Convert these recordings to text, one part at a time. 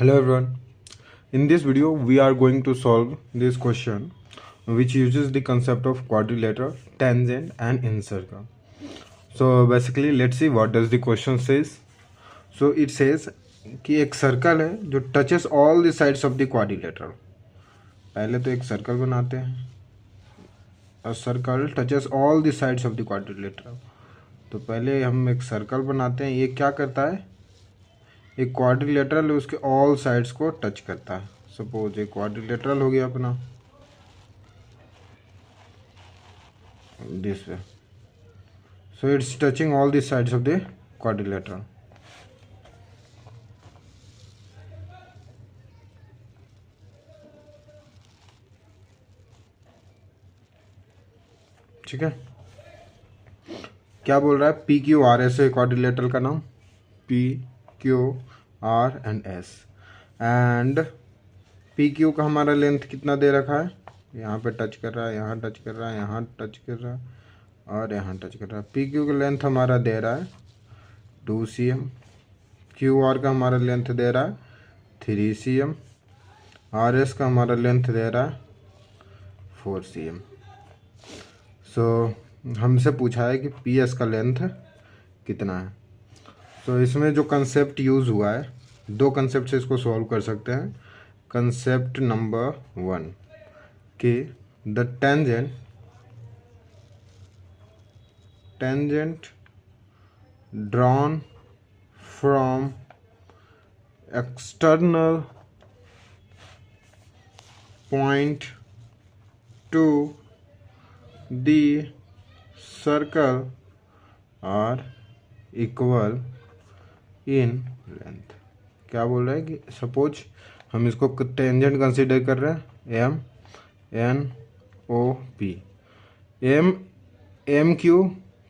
Hello everyone. In this video we are going to solve this question which uses the concept of quadrilateral, tangent and incircle. So basically let's see what does the question says. So it says कि एक circle है जो touches all the sides of the quadrilateral. पहले तो एक circle बनाते हैं. A circle touches all the sides of the quadrilateral. तो पहले हम एक सर्कल बनाते हैं. ये क्या करता है? एक क्वाड्रिलेटरल उसके ऑल साइड्स को टच करता है. सपोज एक क्वाड्रिलेटरल हो गया अपना this way. So it's touching all the sides of the quadrilateral. ठीक है. क्या बोल रहा है? पी क्यू आर एस है क्वाड्रिलेटरल का नाम. P Q R and S. And P Q का हमारा लेंथ कितना दे रखा है? यहाँ पे टच कर रहा है, यहाँ टच कर रहा है, यहाँ टच कर रहा है और यहाँ टच कर रहा है. पी क्यू का लेंथ हमारा दे रहा है 2 cm. क्यू आर का हमारा लेंथ दे रहा है 3 cm. आर एस का हमारा लेंथ दे रहा है 4 cm. सो हमसे पूछा है कि पी एस का लेंथ कितना है. तो इसमें जो कंसेप्ट यूज़ हुआ है, दो कंसेप्ट से इसको सॉल्व कर सकते हैं. कंसेप्ट नंबर 1 कि the tangent drawn from external point to the circle are equal in length. क्या बोल रहा है कि सपोज हम इसको टेंजेंट कंसीडर कर रहे हैं M N O P. M Q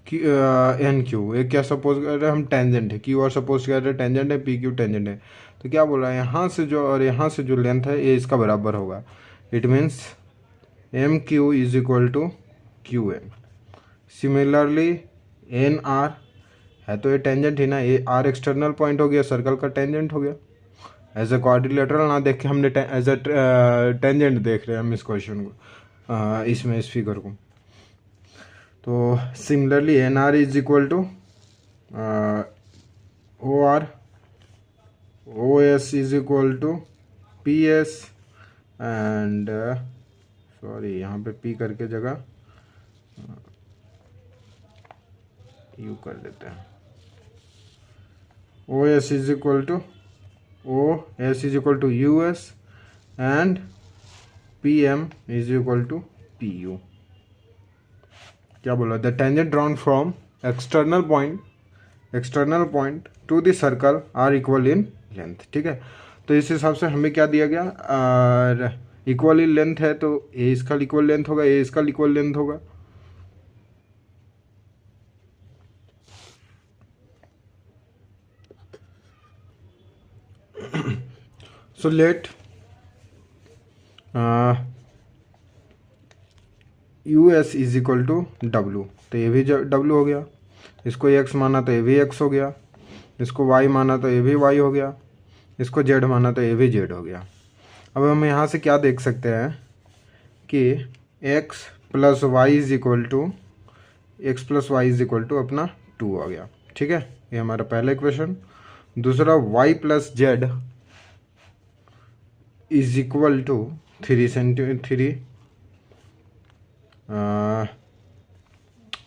N Q एक क्या सपोज कर रहे हैं हम? टेंजेंट है. क्यू और सपोज कर रहे हैं टेंजेंट है. पी क्यू टेंजेंट है. तो क्या बोल रहा है? यहाँ से जो और यहाँ से जो लेंथ है ये इसका बराबर होगा. It means M Q is equal to Q N. Similarly N R है तो ये टेंजेंट ही ना. ये आर एक्सटर्नल पॉइंट हो गया, सर्कल का टेंजेंट हो गया. एज ए क्वाड्रिलेटरल ना देख के हमने एज ए टेंजेंट देख रहे हैं हम इस क्वेश्चन को, इसमें इस फिगर को. तो similarly N R is equal to O R. O S is equal to P S and sorry यहाँ पे पी करके जगह यू कर देते हैं. O S is equal to U S and P M is equal to P U. क्या बोला? The tangent drawn from external point to the circle are equal in length. ठीक है. तो इस हिसाब से हमें क्या दिया गया? इक्वल इन लेंथ है तो ए इसका इक्वल लेंथ होगा, ए इसका इक्वल लेंथ होगा. So let U S is equal to W. तो ये भी डब्लू हो गया. इसको एक्स माना तो ये भी एक्स हो गया. इसको वाई माना तो ये भी वाई हो गया. इसको जेड माना तो ये भी जेड हो गया. अब हम यहाँ से क्या देख सकते हैं कि X plus Y is equal to अपना 2 आ गया. ठीक है. ये हमारा पहला इक्वेशन. दूसरा Y plus Z is equal to 3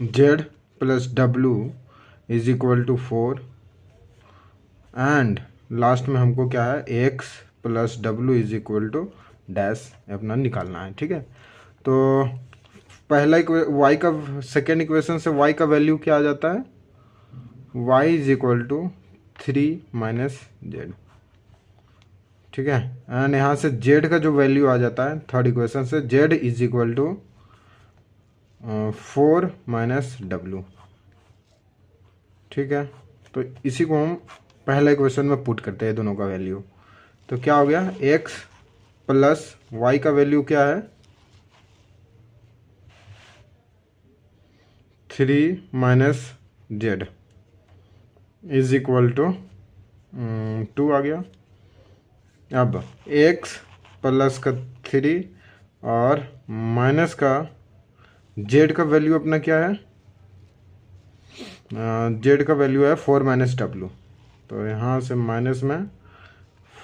Z plus W is equal to 4 and last में हमको क्या है? X plus W is equal to dash अपना निकालना है. ठीक है. तो पहला वाई का सेकेंड इक्वेशन से वाई का वैल्यू क्या आ जाता है? Y is equal to 3 minus Z. ठीक है. एंड यहाँ से जेड का जो वैल्यू आ जाता है थर्ड इक्वेशन से, Z is equal to 4 minus W. ठीक है. तो इसी को हम पहला इक्वेशन में पुट करते हैं दोनों का वैल्यू. तो क्या हो गया? एक्स प्लस वाई का वैल्यू क्या है? 3 minus Z is equal to 2 आ गया. अब x प्लस का 3 और माइनस का z का वैल्यू अपना क्या है, z का वैल्यू है 4 माइनस डब्लू। तो यहाँ से माइनस में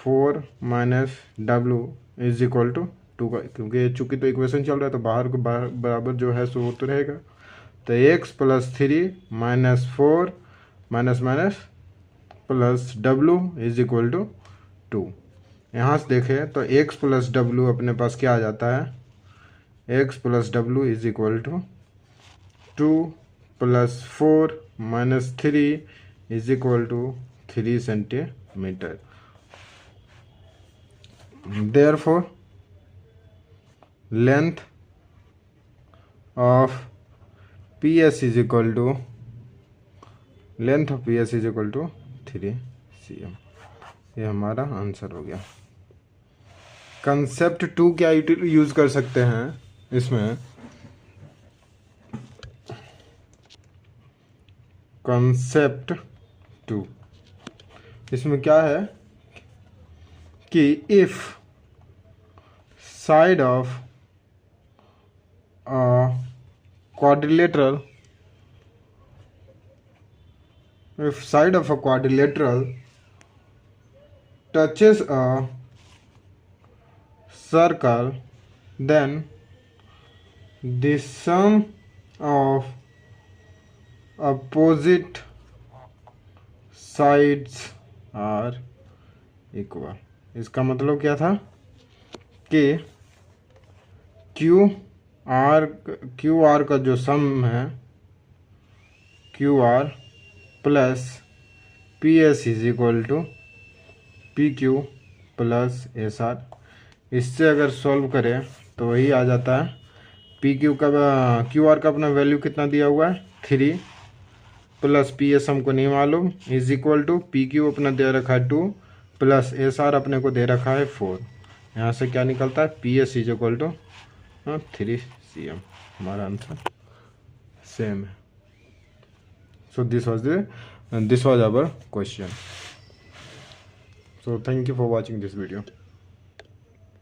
4 minus W is equal to 2 का, क्योंकि चूँकि तो इक्वेशन चल रहा है तो बाहर को बराबर जो है सो वो तो रहेगा। तो x plus 3 minus 4 minus minus plus W is equal to 2। यहाँ से देखें तो x प्लस डब्लू अपने पास क्या आ जाता है, x plus W is equal to 2 plus 4 minus 3 is equal to 3 centimetre. Therefore, length of PS is equal to 3 cm। ये हमारा आंसर हो गया। कंसेप्ट 2 क्या यूज कर सकते हैं इसमें, कंसेप्ट 2 इसमें क्या है कि if side of quadrilateral touches a circle, then the sum of opposite sides are equal। इसका मतलब क्या था कि क्यू आर का जो सम है QR plus PS is equal to PQ plus SR। इससे अगर सॉल्व करें तो वही आ जाता है। QR का अपना वैल्यू कितना दिया हुआ है 3 प्लस PS हमको नहीं मालूम इज इक्वल टू PQ अपना दे रखा है 2 प्लस SR अपने को दे रखा है 4। यहाँ से क्या निकलता है PS is equal to 3 cm। हमारा आंसर सेम है। So this was our question. So thank you for watching this video.